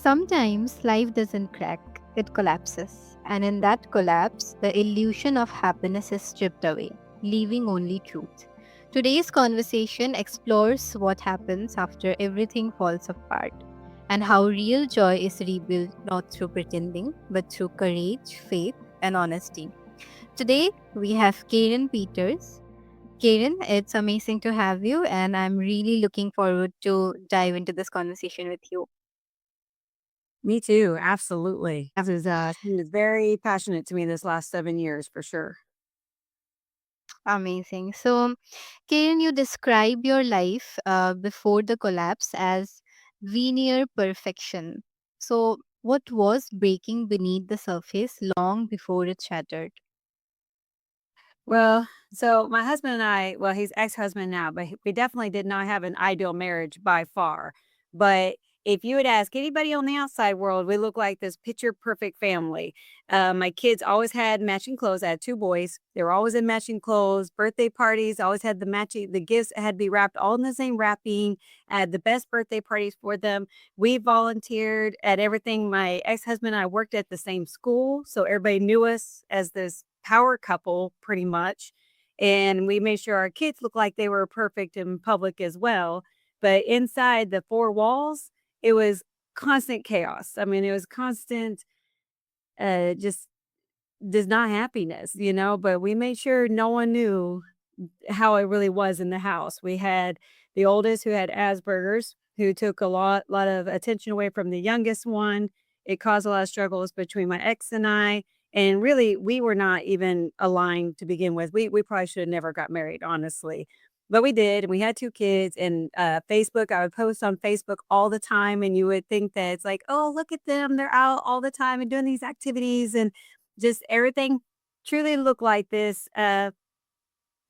Sometimes life doesn't crack, it collapses. And in that collapse, the illusion of happiness is stripped away, leaving only truth. Today's conversation explores what happens after everything falls apart and how real joy is rebuilt not through pretending, but through courage, faith, and honesty. Today, we have Karen Peters. Karen, it's amazing to have you, and I'm really looking forward to dive into this conversation with you. Me too, absolutely. He was very passionate to me this last 7 years for sure. Amazing. So, can you describe your life before the collapse as veneer perfection? So, what was breaking beneath the surface long before it shattered? So my husband and I, well, he's ex-husband now, but we definitely did not have an ideal marriage by far. But if you would ask anybody on the outside world, we look like this picture perfect family. My kids always had matching clothes. I had two boys. They were always in matching clothes. Birthday parties always had the gifts had to be wrapped all in the same wrapping. I had the best birthday parties for them. We volunteered at everything. My ex-husband and I worked at the same school, so everybody knew us as this power couple pretty much. And we made sure our kids looked like they were perfect in public as well. But inside the four walls, it was constant chaos. I mean, it was constant, just does not happiness, but we made sure no one knew how it really was in the house. We had the oldest who had Asperger's, who took a lot of attention away from the youngest one. It caused a lot of struggles between my ex and I. And really, we were not even aligned to begin with. We probably should have never got married, honestly. But we did, and we had two kids. And Facebook, I would post on Facebook all the time, and you would think that it's like, oh, look at them, they're out all the time and doing these activities, and just everything truly looked like this.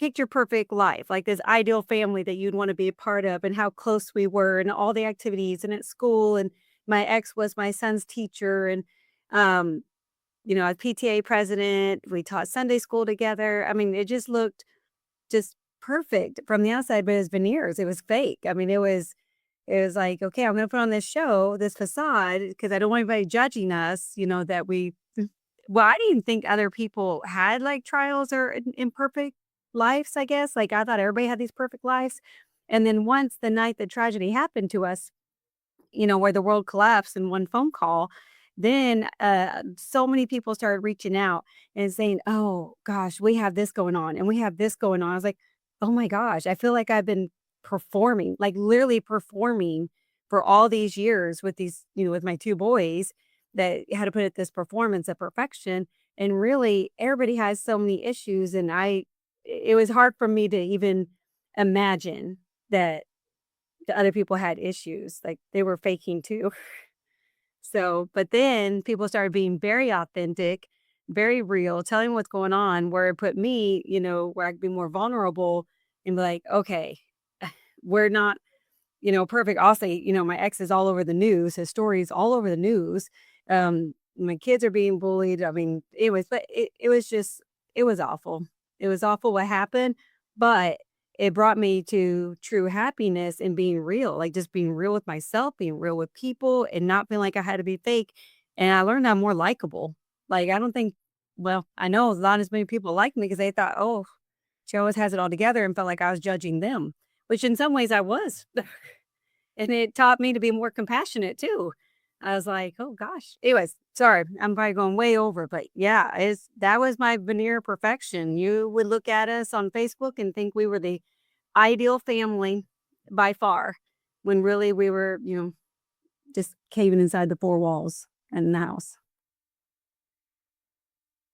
Picture perfect life, like this ideal family that you'd wanna be a part of and how close we were and all the activities and at school, and my ex was my son's teacher and, um, a PTA president, we taught Sunday school together. I mean, it just looked just perfect from the outside, but as veneers, it was fake. I mean, it was like, "Okay, I'm gonna put on this show, this facade, because I don't want anybody judging us, that we." Well, I didn't think other people had, like, trials or imperfect lives, I guess, like, I thought everybody had these perfect lives, and then once the night the tragedy happened to us, where the world collapsed in one phone call, then, so many people started reaching out and saying, "Oh gosh, we have this going on, and we have this going on." I was like, "Oh my gosh, I feel like I've been performing, like, literally performing for all these years with with my 2 boys that had to put at this performance of perfection, and really everybody has so many issues, and it was hard for me to even imagine that the other people had issues, like, they were faking too. So, but then people started being very authentic, very real, telling what's going on, where it put me, where I could be more vulnerable and be like, "Okay, we're not, perfect." I'll say, my ex is all over the news, his story is all over the news. My kids are being bullied. I mean, it was just it was awful. It was awful what happened, but it brought me to true happiness and being real, like just being real with myself, being real with people, and not feeling like I had to be fake. And I learned I'm more likable. Like I don't think, well, I know not as many people like me because they thought, oh, she always has it all together, and felt like I was judging them, which in some ways I was. And it taught me to be more compassionate too. I was like, "Oh gosh." Anyways, sorry, I'm probably going way over, but yeah, that was my veneer of perfection. You would look at us on Facebook and think we were the ideal family by far, when really we were, just caving inside the four walls in the house.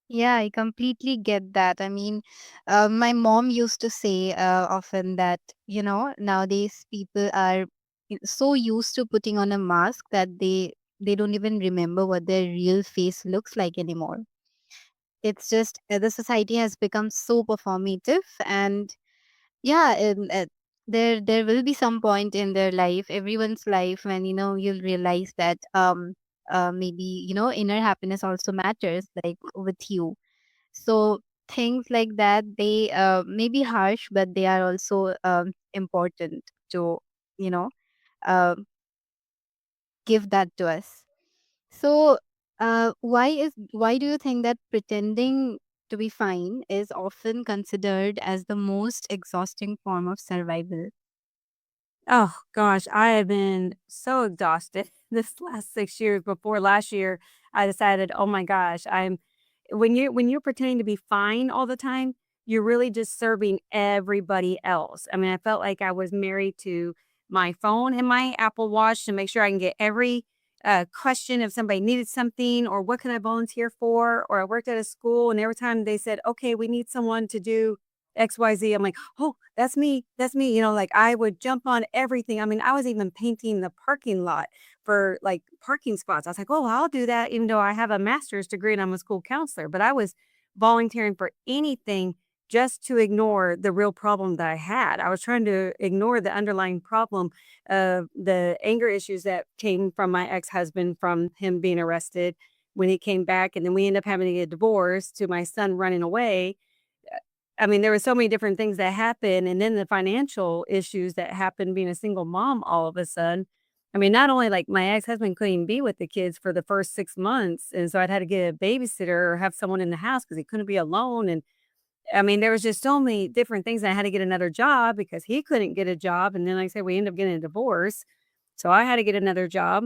Yeah, I completely get that. I mean, my mom used to say often that, nowadays people are so used to putting on a mask that they don't even remember what their real face looks like anymore. It's just the society has become so performative, and yeah, there will be some point in their life, everyone's life, when you'll realize that maybe inner happiness also matters, like with you. So things like that, they may be harsh, but they are also important to you know uh, give that to us. So, why do you think that pretending to be fine is often considered as the most exhausting form of survival? Oh gosh, I have been so exhausted this last 6 years. Before last year, I decided, "Oh my gosh, I'm" when you're pretending to be fine all the time, you're really just serving everybody else. I mean, I felt like I was married to my phone and my Apple Watch to make sure I can get every, question if somebody needed something or what can I volunteer for, or I worked at a school and every time they said, "Okay, we need someone to do XYZ," I'm like, "Oh, that's me," like, I would jump on everything. I mean, I was even painting the parking lot for, like, parking spots. I was like, "Oh, I'll do that," even though I have a master's degree and I'm a school counselor, but I was volunteering for anything just to ignore the real problem that I had. I was trying to ignore the underlying problem of the anger issues that came from my ex-husband from him being arrested when he came back, and then we ended up having to get divorced to my son running away. I mean, there were so many different things that happened, and then the financial issues that happened being a single mom all of a sudden. I mean, not only like my ex-husband couldn't even be with the kids for the first 6 months, and so I'd had to get a babysitter or have someone in the house because he couldn't be alone, and I mean, there was just so many different things. I had to get another job because he couldn't get a job, and then, like I said, we ended up getting a divorce, so I had to get another job,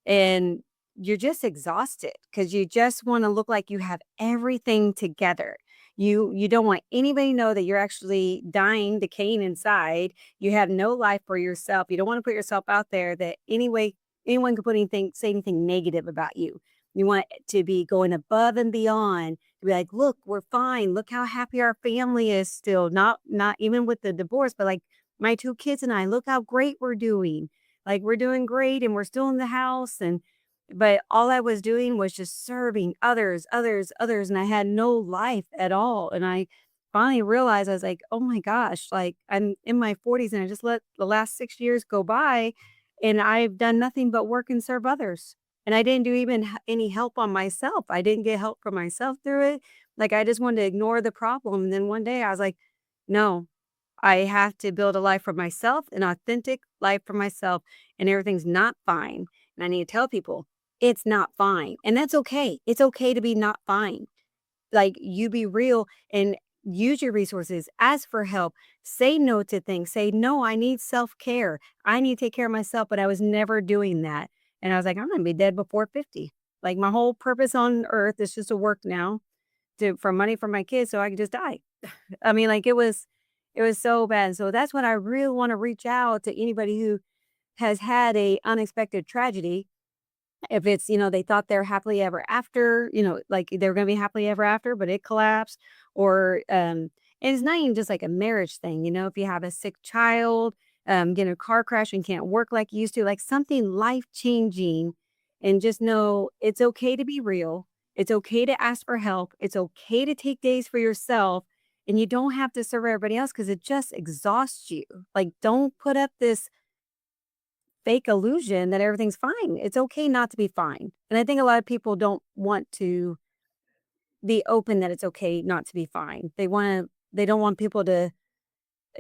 and you're just exhausted because you just wanna look like you have everything together. You don't want anybody to know that you're actually dying, decaying inside. You have no life for yourself. You don't wanna put yourself out there that anyone could put anything say anything negative about you. You want to be going above and beyond to be like, "Look, we're fine. Look how happy our family is still." Not even with the divorce, but, like, my 2 kids and I, "Look how great we're doing." Like, we're doing great and we're still in the house but all I was doing was just serving others, others, others, and I had no life at all, and I finally realized, I was like, "Oh my gosh," like, I'm in my 40s and I just let the last 6 years go by, and I've done nothing but work and serve others, and I didn't do even any help on myself. I didn't get help for myself through it. Like, I just wanted to ignore the problem, and then one day I was like, "No, I have to build a life for myself, an authentic life for myself, and everything's not fine." And I need to tell people, it's not fine. And that's okay. It's okay to be not fine. Like, you be real and use your resources, ask for help, say no to things, say, "No, I need self care. I need to take care of myself." But I was never doing that. And I was like, I'm going to be dead before 50. Like, my whole purpose on earth is just to work now for money for my kids so I can just die. I mean, like, it was so bad. So that's when I really wanna reach out to anybody who has had a unexpected tragedy. If it's, they thought they're happily ever after, like they were gonna be happily ever after, but it collapsed, or, and it's not even just like a marriage thing, if you have a sick child, get in a car crash and can't work like you used to, like something life-changing, and just know it's okay to be real, it's okay to ask for help, it's okay to take days for yourself, and you don't have to serve everybody else because it just exhausts you. Like, don't put up this fake illusion that everything's fine. It's okay not to be fine. And I think a lot of people don't want to be open that it's okay not to be fine. They don't want people to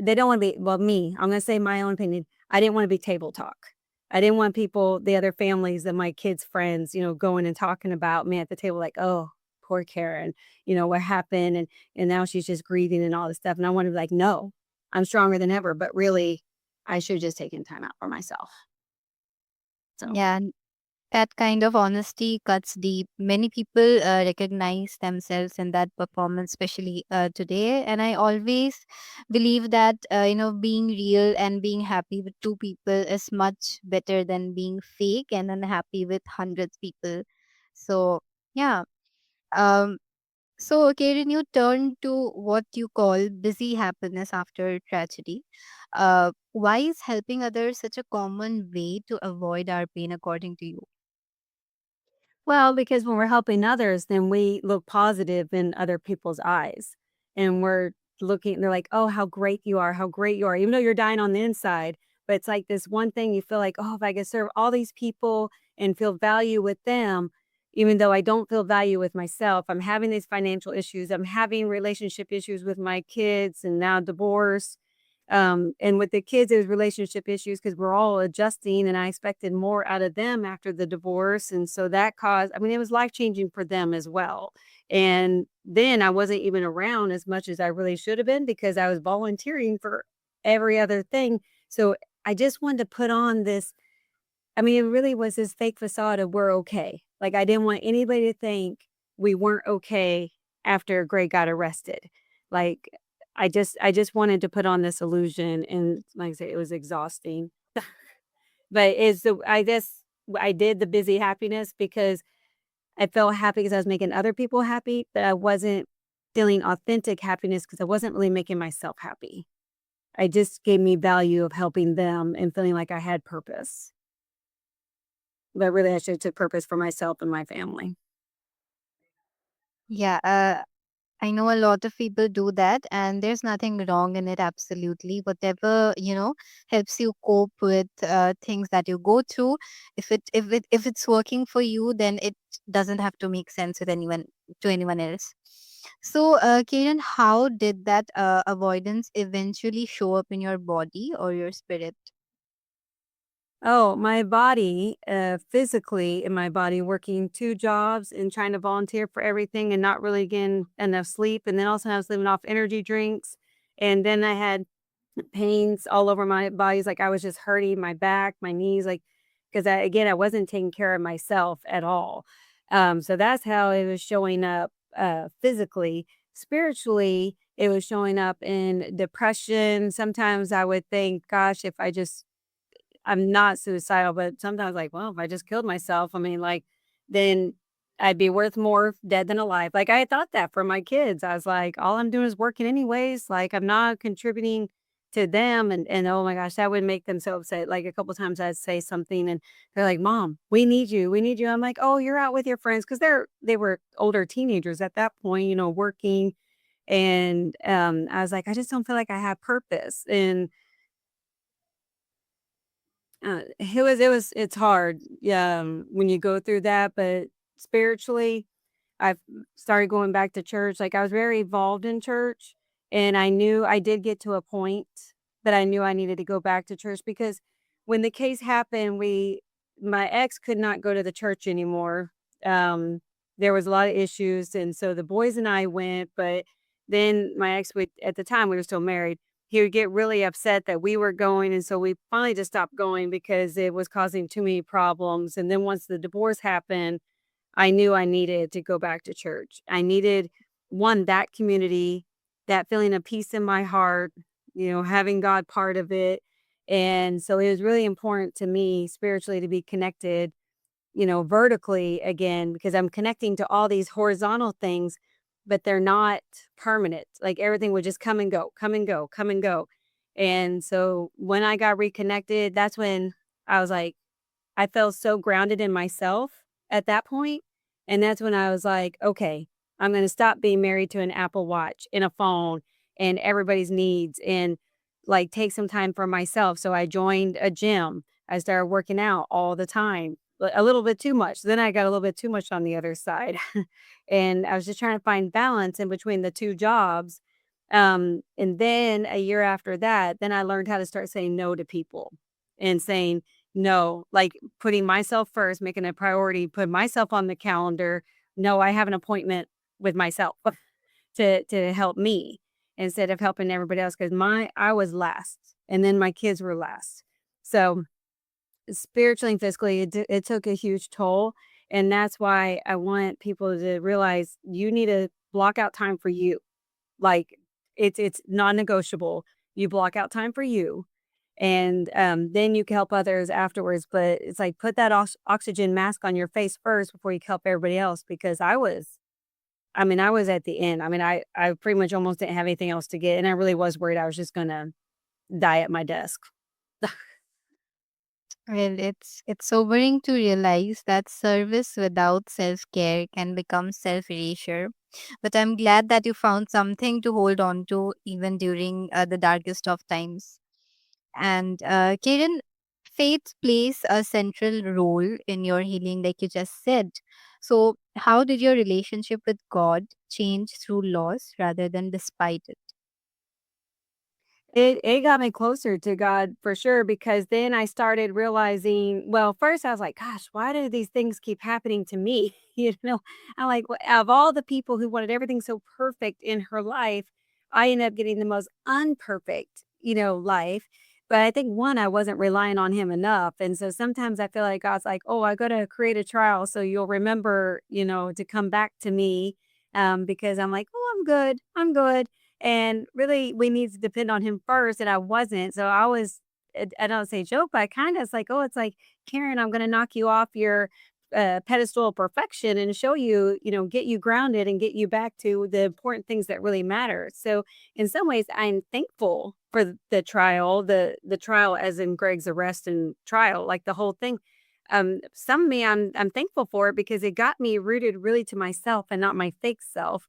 they don't want to be well, me, I'm gonna say my own opinion. I didn't want to be table talk. I didn't want people, the other families and my kids' friends, going and talking about me at the table like, "Oh, poor Karen, what happened?" And now she's just grieving and all this stuff. And I want to be like, no, I'm stronger than ever. But really, I should have just taken time out for myself. So Yeah, that kind of honesty cuts deep. Many people recognize themselves in that performance, especially today. And I always believe that, being real and being happy with two people is much better than being fake and unhappy with hundreds people. So, yeah. Um, so, okay, when you turn to what you call busy happiness after tragedy, why is helping others such a common way to avoid our pain, according to you? well, because when we're helping others, then we look positive in other people's eyes. And we're looking, they're like, "Oh, how great you are, how great you are," even though you're dying on the inside. But it's like this one thing you feel like, "Oh, if I could serve all these people and feel value with them, even though I don't feel value with myself, I'm having these financial issues, I'm having relationship issues with my kids and now divorce." And with the kids, it was relationship issues because we're all adjusting, and I expected more out of them after the divorce. And so that caused, I mean, it was life changing for them as well. And then I wasn't even around as much as I really should have been because I was volunteering for every other thing. So I just wanted to put on this, I mean, it really was this fake facade of we're okay. Like, I didn't want anybody to think we weren't okay after Greg got arrested. Like, I just wanted to put on this illusion, and like I say, it was exhausting. But it's the I guess I did the busy happiness because I felt happy because I was making other people happy, but I wasn't feeling authentic happiness because I wasn't really making myself happy. I just gave me value of helping them and feeling like I had purpose. But really, I should took purpose for myself and my family. Yeah, I know a lot of people do that, and there's nothing wrong in it. Absolutely, whatever helps you cope with things that you go through. If it's working for you, then it doesn't have to make sense with anyone else. So, Karen, how did that avoidance eventually show up in your body or your spirit? Oh, my body, physically in my body, working 2 jobs and trying to volunteer for everything and not really getting enough sleep, and then also I was living off energy drinks, and then I had pains all over my bodies, like, I was just hurting my back, my knees, like, 'cause I wasn't taking care of myself at all. So that's how it was showing up, physically. Spiritually, it was showing up in depression. Sometimes I would think, "Gosh, if I just" I'm not suicidal, but sometimes like, well, if I just killed myself, I mean, like, then I'd be worth more dead than alive. Like I thought that for my kids. I was like, all I'm doing is working anyways. Like I'm not contributing to them. And oh my gosh, that would make them so upset. Like a couple times I'd say something and they're like, Mom, we need you. We need you. I'm like, oh, you're out with your friends. Cause they were older teenagers at that point, working. And I was like, I just don't feel like I have purpose. And it's hard, yeah, when you go through that, but spiritually, I've started going back to church, like, I was very involved in church, and I knew I did get to a point that I knew I needed to go back to church because when the case happened, we my ex could not go to the church anymore, um, there was a lot of issues, and so the boys and I went, but then my ex would at the time, we were still married, he would get really upset that we were going, and so we finally just stopped going because it was causing too many problems, and then once the divorce happened, I knew I needed to go back to church. I needed, 1, that community, that feeling of peace in my heart, having God part of it, and so it was really important to me spiritually to be connected, vertically again, because I'm connecting to all these horizontal things, but they're not permanent. Like everything would just come and go, come and go, come and go. And so when I got reconnected, that's when I was like, I felt so grounded in myself at that point, and that's when I was like, "Okay, I'm gonna stop being married to an Apple Watch and a phone and everybody's needs and, like, take some time for myself." So I joined a gym. I started working out all the time, a little bit too much. Then I got a little bit too much on the other side, and I was just trying to find balance in between the 2 jobs. And then a year after that, then I learned how to start saying no to people and saying no, like, putting myself first, making a priority, put myself on the calendar. No, I have an appointment with myself to help me instead of helping everybody else because my I was last, and then my kids were last. So, spiritually and physically, it took a huge toll, and that's why I want people to realize you need to block out time for you. Like, it's non-negotiable. You block out time for you, and, then you can help others afterwards, but it's like, put that oxygen mask on your face first before you can help everybody else because I was at the end. I mean, I pretty much almost didn't have anything else to get, and I really was worried I was just gonna die at my desk. Well, it's sobering to realize that service without self-care can become self-erasure. But I'm glad that you found something to hold on to even during the darkest of times. And Karen, faith plays a central role in your healing, like you just said. So, how did your relationship with God change through loss rather than despite it? It got me closer to God for sure because then I started realizing, well, first I was like, gosh, why do these things keep happening to me? You know, I'm like, out of all the people who wanted everything so perfect in her life, I ended up getting the most unperfect, life. But I think one, I wasn't relying on him enough. And so sometimes I feel like God's like, oh, I got to create a trial so you'll remember, to come back to me. Because I'm like, oh, I'm good. I'm good. And really, we need to depend on him first, and I wasn't. So I was, I don't say joke, but I kind of it's like, oh, it's like, Karen, I'm going to knock you off your pedestal of perfection and show you, get you grounded and get you back to the important things that really matter. So in some ways, I'm thankful for the trial, the trial as in Greg's arrest and trial, like the whole thing. Some of me, I'm thankful for it because it got me rooted really to myself and not my fake self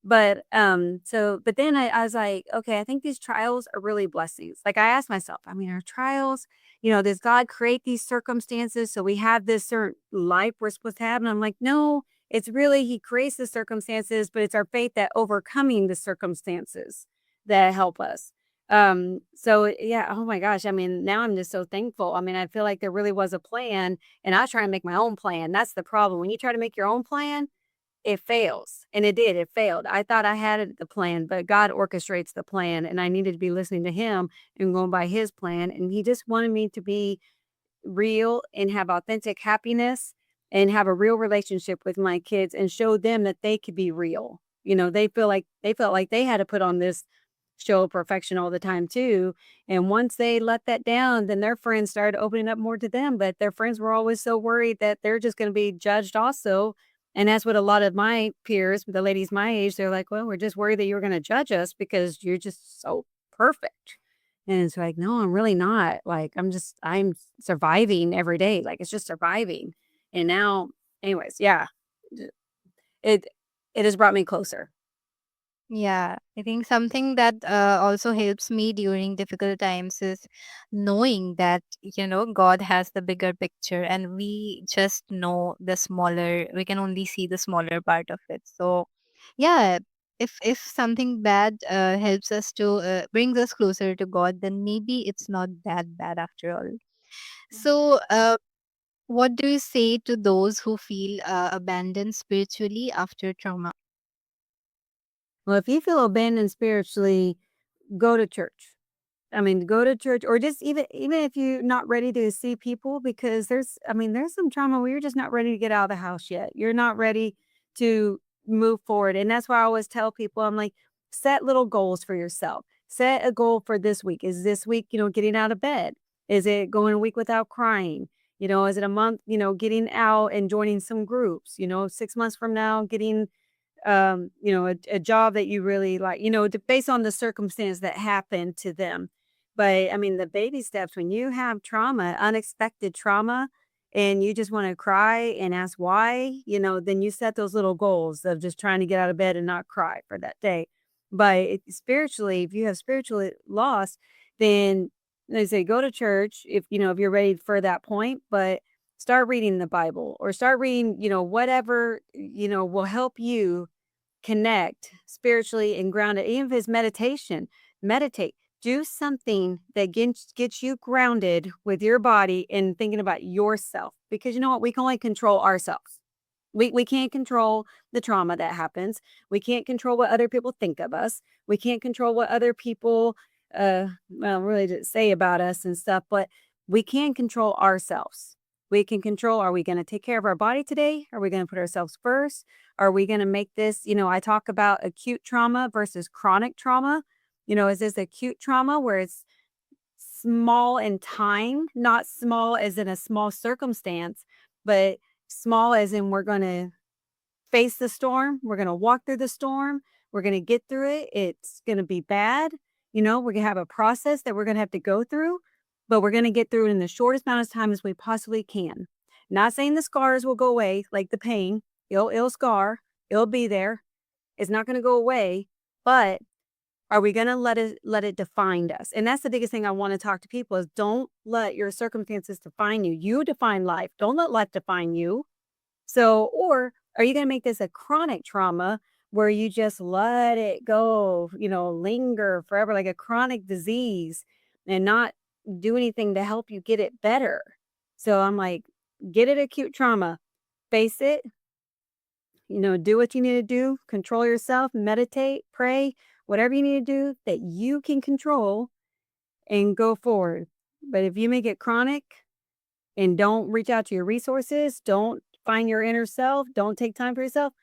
but then I was like, okay, I think these trials are really blessings. Like I asked myself, I mean, are trials, does God create these circumstances so we have this certain life we're supposed to have? And I'm like, no, it's really He creates the circumstances, but it's our faith that overcoming the circumstances that help us. Yeah, oh my gosh. I mean, now I'm just so thankful. I mean, I feel like there really was a plan and I was trying to make my own plan. That's the problem. When you try to make your own plan, it fails, and it did, it failed. I thought I had the plan, but God orchestrates the plan, and I needed to be listening to Him and going by His plan, and He just wanted me to be real and have authentic happiness and have a real relationship with my kids and show them that they could be real. They felt like they had to put on this show of perfection all the time too. And once they let that down, then their friends started opening up more to them. But their friends were always so worried that they're just going to be judged also. And that's what a lot of my peers, the ladies my age, they're like, well, we're just worried that you're going to judge us because you're just so perfect. And it's like, no, I'm really not. Like, I'm surviving every day. Like, it's just surviving. And now, anyways, yeah, d- it, it has brought me closer. Yeah, I think something that also helps me during difficult times is knowing that, God has the bigger picture and we just know the smaller, we can only see the smaller part of it. So, yeah, if something bad helps us to brings us closer to God, then maybe it's not that bad after all. So, what do you say to those who feel abandoned spiritually after trauma? Well, if you feel abandoned spiritually, go to church. I mean, go to church or just even if you're not ready to see people because there's some trauma where you're just not ready to get out of the house yet. You're not ready to move forward. And that's why I always tell people, I'm like, set little goals for yourself. Set a goal for this week. Is this week, getting out of bed? Is it going a week without crying? Is it a month, getting out and joining some groups? 6 months from now, getting a job that you really like, based on the circumstance that happened to them. But I mean, the baby steps, when you have trauma, unexpected trauma, and you just want to cry and ask why, then you set those little goals of just trying to get out of bed and not cry for that day. But spiritually, if you have spiritual loss, then they say go to church if you're ready for that point. But start reading the Bible or start reading, whatever, will help you connect spiritually and grounded. Even if it's meditation, meditate. Do something that gets you grounded with your body and thinking about yourself. Because you know what? We can only control ourselves. We can't control the trauma that happens. We can't control what other people think of us. We can't control what other people really say about us and stuff, but we can control ourselves. We can control, are we going to take care of our body today? Are we going to put ourselves first? Are we going to make this, I talk about acute trauma versus chronic trauma. Is this acute trauma where it's small in time, not small as in a small circumstance, but small as in we're going to face the storm, we're going to walk through the storm, we're going to get through it. It's going to be bad. We're going to have a process that we're going to have to go through, but we're going to get through it in the shortest amount of time as we possibly can. Not saying the scars will go away, like the pain, it'll scar, it'll be there. It's not going to go away, but are we gonna let it define us? And that's the biggest thing I wanna talk to people is don't let your circumstances define you. You define life. Don't let life define you. So, or are you gonna make this a chronic trauma where you just let it go, linger forever like a chronic disease and not do anything to help you get it better. So I'm like, get it acute trauma, face it, do what you need to do, control yourself, meditate, pray, whatever you need to do that you can control and go forward. But if you make it chronic and don't reach out to your resources, don't find your inner self, don't take time for yourself,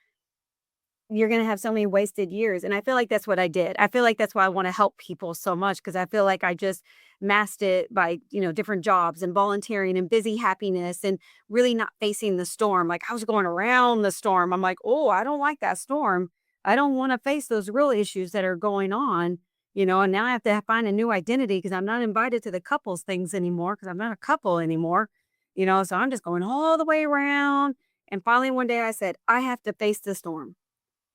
you're gonna have so many wasted years, and I feel like that's what I did. I feel like that's why I wanna help people so much because I feel like I just masked it by, different jobs and volunteering and busy happiness and really not facing the storm. Like, I was going around the storm. I'm like, "Oh, I don't like that storm. I don't wanna face those real issues that are going on," and now I have to find a new identity because 'cause I'm not invited to the couples things anymore because 'cause I'm not a couple anymore, so I'm just going all the way around, and finally one day I said, "I have to face the storm."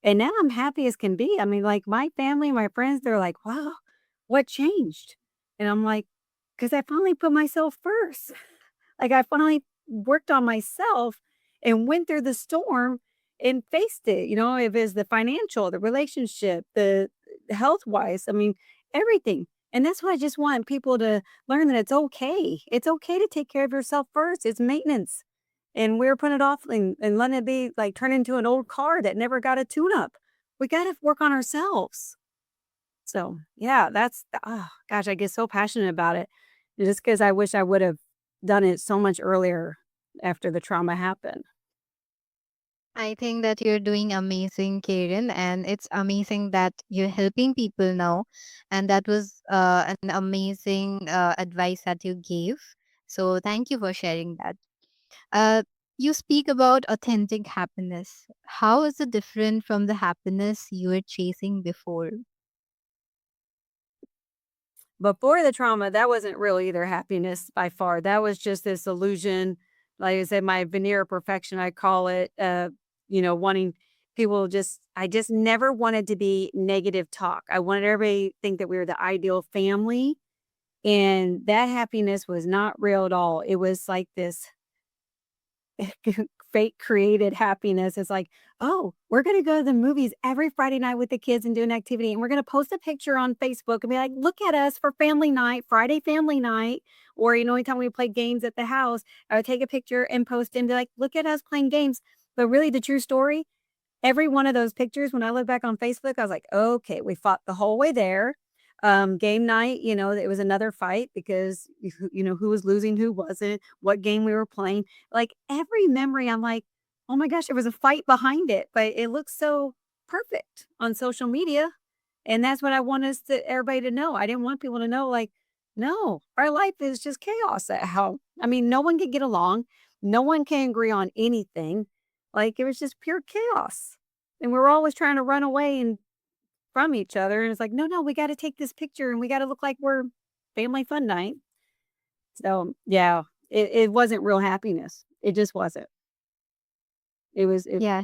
And now I'm happy as can be. I mean, like, my family, my friends, they're like, "Wow, what changed?" And I'm like, "'Cause I finally put myself first." Like, I finally worked on myself and went through the storm and faced it, if it's the financial, the relationship, the health-wise, I mean, everything. And that's what I just want people to learn that it's okay. It's okay to take care of yourself first. It's maintenance. And we're putting it off and letting it be like turn into an old car that never got a tune up. We got to work on ourselves. So, yeah, oh, gosh, I get so passionate about it just because I wish I would have done it so much earlier after the trauma happened. I think that you're doing amazing, Karen, and it's amazing that you're helping people now. And that was an amazing advice that you gave. So thank you for sharing that. Uh, you speak about authentic happiness. How is it different from the happiness you were chasing before? Before the trauma, that wasn't real either happiness by far. That was just this illusion. Like I said, my veneer of perfection, I call it, wanting I just never wanted to be negative talk. I wanted everybody to think that we were the ideal family. And that happiness was not real at all. It was like this fake created happiness. It's like, oh, we're going to go to the movies every Friday night with the kids and do an activity. And we're going to post a picture on Facebook and be like, look at us for family night, Friday family night. Or, anytime we play games at the house, I would take a picture and post and be like, look at us playing games. But really, the true story, every one of those pictures, when I look back on Facebook, I was like, "Okay, we fought the whole way there." Game night, it was another fight because who was losing, who wasn't, what game we were playing. Like, every memory, I'm like, "Oh my gosh, there was a fight behind it," but it looks so perfect on social media, and that's what I want us to everybody to know. I didn't want people to know, like, "No, our life is just chaos at how." I mean, no one can get along. No one can agree on anything. Like, it was just pure chaos, and we were always trying to run away and from each other, and it's like, "No, no, we gotta take this picture, and we gotta look like we're family fun night." So, yeah, it wasn't real happiness. It just wasn't. It was it Yeah,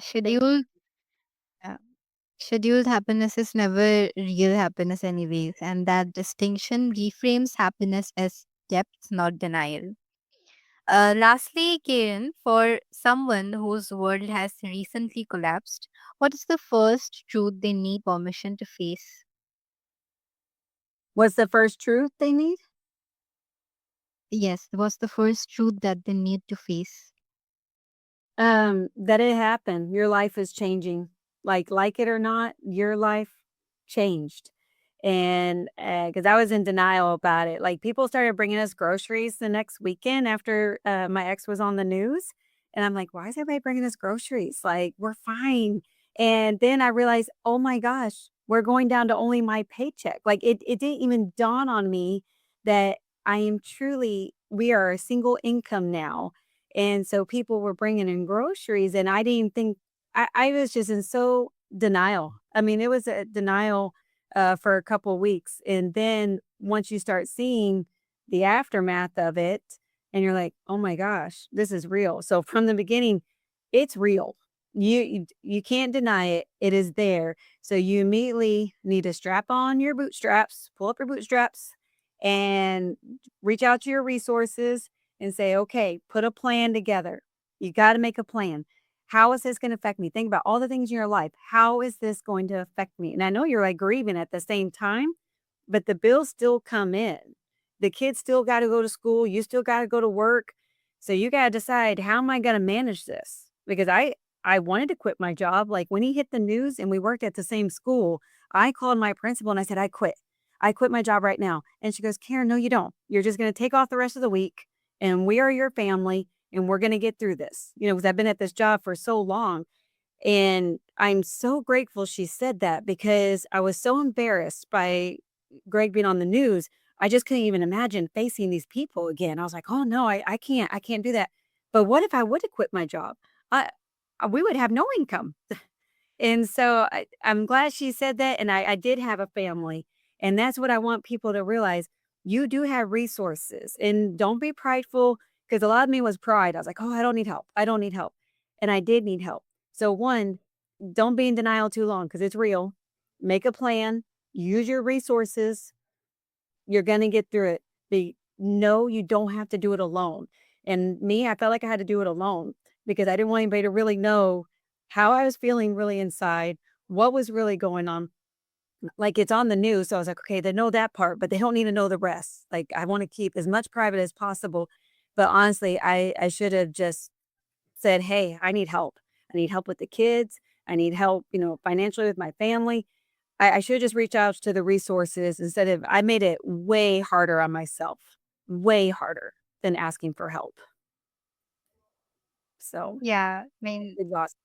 scheduled happiness is never real happiness, anyways, and that distinction reframes happiness as depth, not denial. Lastly, Karen, for someone whose world has recently collapsed, what is the first truth they need permission to face? What's the first truth they need? Yes, what's the first truth that they need to face? That it happened. Your life is changing. Like it or not, your life changed. And because I was in denial about it. Like, people started bringing us groceries the next weekend after my ex was on the news. And I'm like, why is everybody bringing us groceries? Like, we're fine. And then I realized, oh my gosh, we're going down to only my paycheck. Like, it didn't even dawn on me that we are a single income now, and so people were bringing in groceries, and I didn't think I was just in so denial. I mean, it was a denial for a couple weeks. And then once you start seeing the aftermath of it, and you're like, oh my gosh, this is real. So from the beginning, it's real. You can't deny it. It is there. So you immediately need to strap on your bootstraps, pull up your bootstraps, and reach out to your resources and say, okay, put a plan together. You got to make a plan. How is this going to affect me? Think about all the things in your life. How is this going to affect me? And I know you're like grieving at the same time, but the bills still come in. The kids still got to go to school. You still got to go to work. So you got to decide, how am I going to manage this? Because I wanted to quit my job. Like when he hit the news and we worked at the same school, I called my principal and I said, I quit. I quit my job right now. And she goes, Karen, no, you don't. You're just going to take off the rest of the week and we are your family and we're going to get through this. Because I've been at this job for so long. And I'm so grateful she said that because I was so embarrassed by Greg being on the news. I just couldn't even imagine facing these people again. I was like, oh no, I can't do that. But what if I would have quit my job? I, we would have no income. And so I'm glad she said that. And I did have a family. And that's what I want people to realize. You do have resources and don't be prideful because a lot of me was pride. I was like, oh, I don't need help. I don't need help. And I did need help. So, one, don't be in denial too long because it's real. Make a plan, use your resources. You're going to get through it. No, you don't have to do it alone. And me, I felt like I had to do it alone because I didn't want anybody to really know how I was feeling really inside, what was really going on. Like it's on the news. So I was like, okay, they know that part, but they don't need to know the rest. Like I want to keep as much private as possible. But honestly, I should have just said, hey, I need help. I need help with the kids. I need help, financially with my family. I should just reach out to the resources instead of I made it way harder on myself, way harder than asking for help. So Yeah, I mean, it lost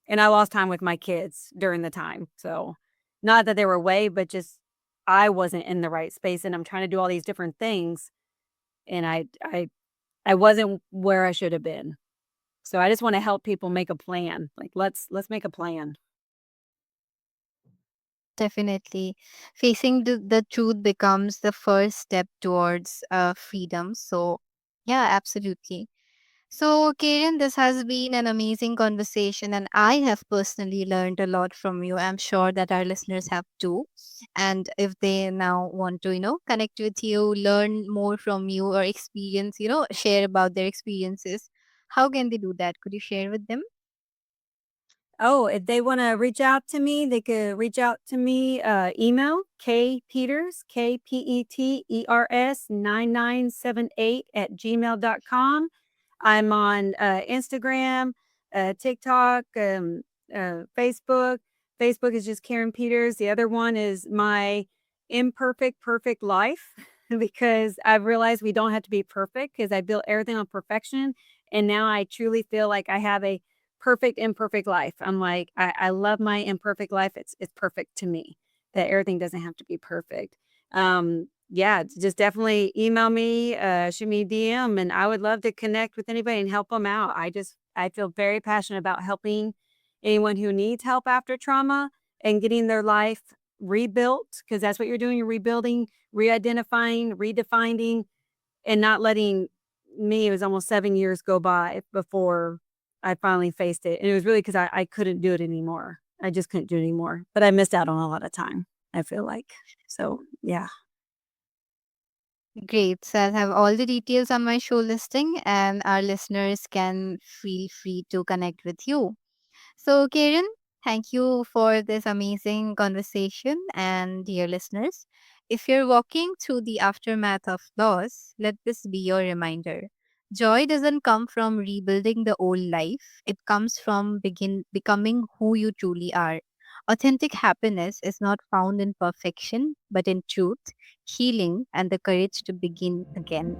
and I lost time with my kids during the time. So not that they were away, but just I wasn't in the right space and I'm trying to do all these different things and I wasn't where I should have been. So I just want to help people make a plan. Like let's make a plan. definitely. Facing the truth becomes the first step towards freedom. So, yeah, absolutely. So, Karen, this has been an amazing conversation, and I have personally learned a lot from you. I'm sure that our listeners have too. And if they now want to, connect with you, learn more from you, or experience, share about their experiences, how can they do that? Could you share with them? Oh, if they wanna reach out to me, they could reach out to me, email kpeters, KPETERS 9978 at gmail.com. I'm on, Instagram, TikTok, Facebook. Facebook is just Karen Peters. The other one is my imperfect, perfect life because I've realized we don't have to be perfect because I built everything on perfection, and now I truly feel like I have a perfect, imperfect life. I'm like, I love my imperfect life. It's perfect to me that everything doesn't have to be perfect. Yeah, just definitely email me, shoot me a DM, and I would love to connect with anybody and help them out. I feel very passionate about helping anyone who needs help after trauma and getting their life rebuilt because that's what you're doing. You're rebuilding, re-identifying, redefining, and not letting me it was almost 7 years go by before I finally faced it, and it was really 'cause I couldn't do it anymore. I just couldn't do it anymore, but I missed out on a lot of time, I feel like. So, yeah. Great. So I'll have all the details on my show listing, and our listeners can feel free to connect with you. So, Karen, thank you for this amazing conversation. And, dear listeners, if you're walking through the aftermath of loss, let this be your reminder. Joy doesn't come from rebuilding the old life, it comes from becoming who you truly are. Authentic happiness is not found in perfection, but in truth, healing, and the courage to begin again.